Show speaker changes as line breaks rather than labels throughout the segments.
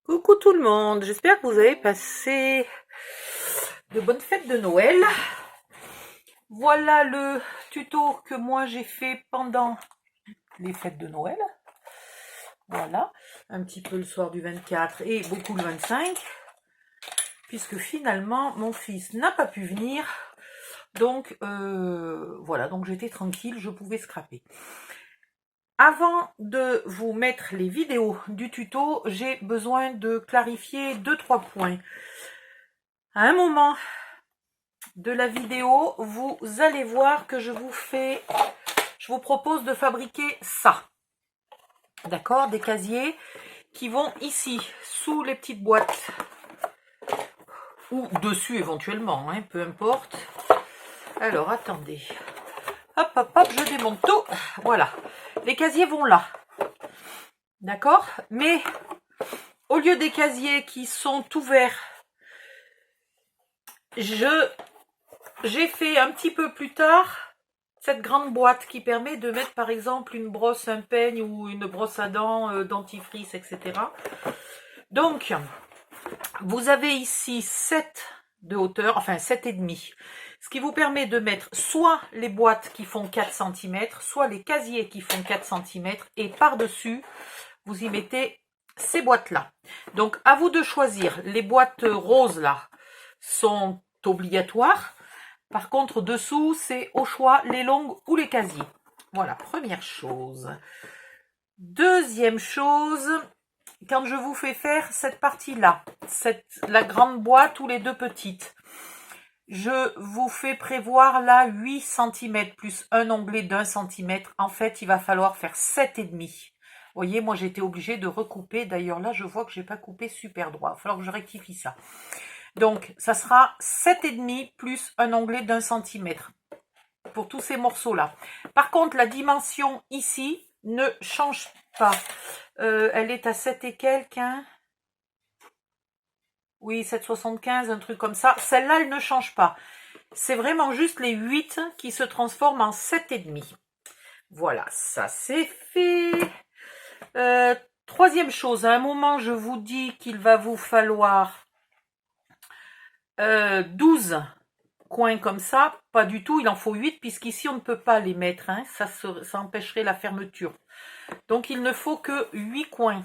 Coucou tout le monde, j'espère que vous avez passé de bonnes fêtes de Noël. Voilà le tuto que moi j'ai fait pendant les fêtes de Noël. Voilà, un petit peu le soir du 24 et beaucoup le 25. Puisque finalement mon fils n'a pas pu venir. Donc voilà, donc j'étais tranquille, je pouvais scraper. Avant de vous mettre les vidéos du tuto, j'ai besoin de clarifier 2-3 points. À un moment de la vidéo, vous allez voir que je vous propose de fabriquer ça. D'accord? Des casiers qui vont ici, sous les petites boîtes. Ou dessus éventuellement, hein, peu importe. Alors, attendez. Hop, hop, hop, je démonte tout. Voilà. Les casiers vont là. D'accord? Mais, au lieu des casiers qui sont ouverts, j'ai fait un petit peu plus tard cette grande boîte qui permet de mettre par exemple une brosse, un peigne ou une brosse à dents, dentifrice, etc. Donc, vous avez ici 7 de hauteur, enfin 7,5. Ce qui vous permet de mettre soit les boîtes qui font 4 cm, soit les casiers qui font 4 cm, et par-dessus, vous y mettez ces boîtes-là. Donc, à vous de choisir. Les boîtes roses, là, sont obligatoires. Par contre, dessous, c'est au choix les longues ou les casiers. Voilà, première chose. Deuxième chose, quand je vous fais faire cette partie-là, la grande boîte ou les deux petites, je vous fais prévoir là 8 cm plus un onglet d'1 cm. En fait, il va falloir faire 7,5. Vous voyez, moi j'ai été obligée de recouper. D'ailleurs là, je vois que j'ai pas coupé super droit. Il va falloir que je rectifie ça. Donc, ça sera 7,5 plus un onglet d'1 cm pour tous ces morceaux-là. Par contre, la dimension ici ne change pas. Elle est à 7 et quelques, hein. Oui, 7,75, un truc comme ça. Celle-là, elle ne change pas. C'est vraiment juste les 8 qui se transforment en 7,5. Voilà, ça c'est fait. Troisième chose, à un moment, je vous dis qu'il va vous falloir 12 coins comme ça. Pas du tout, il en faut 8, puisqu'ici, on ne peut pas les mettre. Hein, ça empêcherait la fermeture. Donc, il ne faut que 8 coins.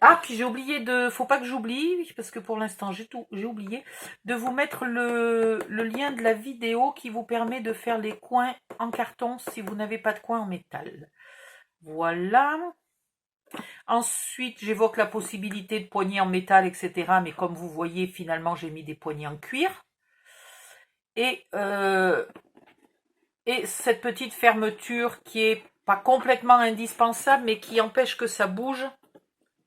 Ah, puis j'ai oublié de... Faut pas que j'oublie, parce que pour l'instant, j'ai oublié de vous mettre le lien de la vidéo qui vous permet de faire les coins en carton si vous n'avez pas de coins en métal. Voilà. Ensuite, j'évoque la possibilité de poignées en métal, etc. Mais comme vous voyez, finalement, j'ai mis des poignées en cuir. Et cette petite fermeture qui est pas complètement indispensable, mais qui empêche que ça bouge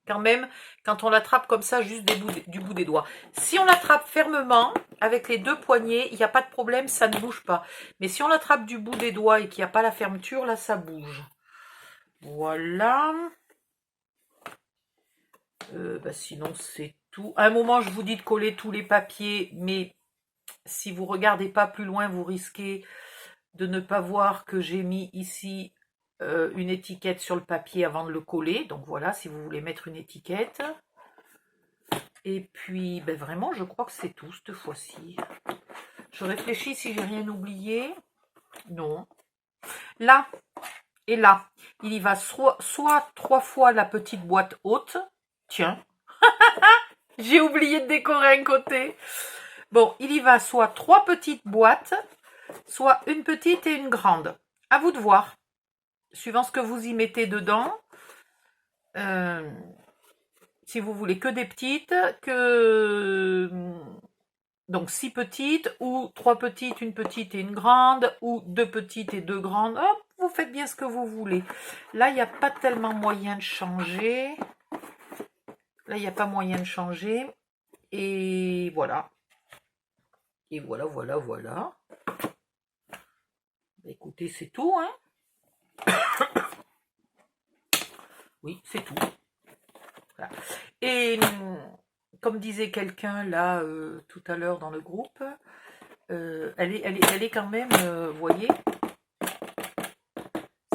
quand même, quand on l'attrape comme ça, juste du bout des doigts. Si on l'attrape fermement, avec les deux poignets, il n'y a pas de problème, ça ne bouge pas. Mais si on l'attrape du bout des doigts et qu'il n'y a pas la fermeture, là, ça bouge. Voilà. Sinon, c'est tout. À un moment, je vous dis de coller tous les papiers, mais si vous ne regardez pas plus loin, vous risquez de ne pas voir que j'ai mis ici une étiquette sur le papier avant de le coller. Donc voilà, si vous voulez mettre une étiquette. Et puis, vraiment, je crois que c'est tout cette fois-ci. Je réfléchis si j'ai rien oublié. Non. Là et là, il y va soit 3 fois la petite boîte haute. Tiens, j'ai oublié de décorer un côté. Bon, il y va soit 3 petites boîtes, soit une petite et une grande. À vous de voir. Suivant ce que vous y mettez dedans. Si vous voulez que des petites, donc 6 petites, ou 3 petites, une petite et une grande, ou 2 petites et 2 grandes. Hop, vous faites bien ce que vous voulez. Là, il n'y a pas tellement moyen de changer. Là, il n'y a pas moyen de changer. Et voilà. Et voilà, voilà, voilà. Écoutez, c'est tout, hein. Oui, c'est tout. Voilà. Et comme disait quelqu'un là tout à l'heure dans le groupe, elle est quand même, vous voyez,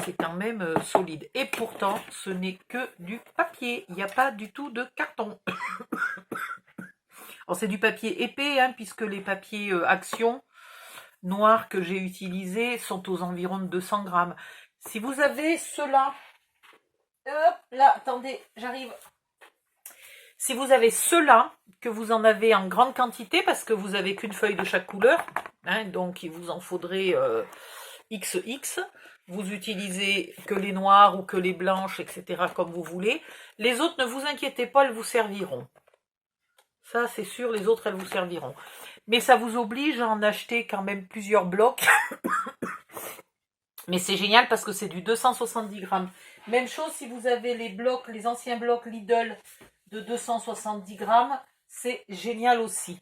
c'est quand même solide. Et pourtant, ce n'est que du papier. Il n'y a pas du tout de carton. Alors, c'est du papier épais, hein, puisque les papiers Action noirs que j'ai utilisés sont aux environs de 200 grammes. Si vous avez ceux-là, hop, là, attendez, j'arrive. Si vous avez ceux-là, que vous en avez en grande quantité, parce que vous n'avez qu'une feuille de chaque couleur, hein, donc il vous en faudrait XX, vous utilisez que les noirs ou que les blanches, etc., comme vous voulez. Les autres, ne vous inquiétez pas, elles vous serviront. Ça, c'est sûr, les autres, elles vous serviront. Mais ça vous oblige à en acheter quand même plusieurs blocs. Mais c'est génial parce que c'est du 270 grammes. Même chose si vous avez les blocs, les anciens blocs Lidl de 270 grammes, c'est génial aussi.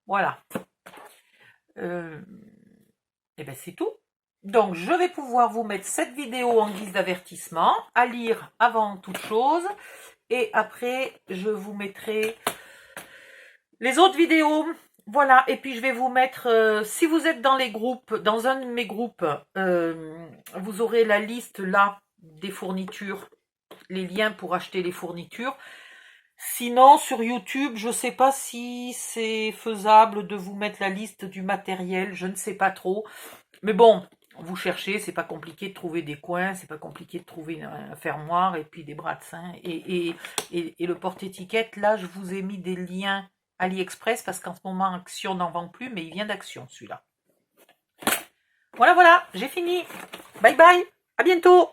Voilà. Et bien c'est tout. Donc je vais pouvoir vous mettre cette vidéo en guise d'avertissement, à lire avant toute chose. Et après, je vous mettrai les autres vidéos. Voilà, et puis je vais vous mettre, si vous êtes dans les groupes, dans un de mes groupes, vous aurez la liste là des fournitures, les liens pour acheter les fournitures. Sinon, sur YouTube, je ne sais pas si c'est faisable de vous mettre la liste du matériel, je ne sais pas trop. Mais bon, vous cherchez, c'est pas compliqué de trouver des coins, c'est pas compliqué de trouver un fermoir et puis des bras de sein. Et le porte-étiquette, là, je vous ai mis des liens AliExpress parce qu'en ce moment, Action n'en vend plus, mais il vient d'Action, celui-là. Voilà, j'ai fini. Bye bye, à bientôt.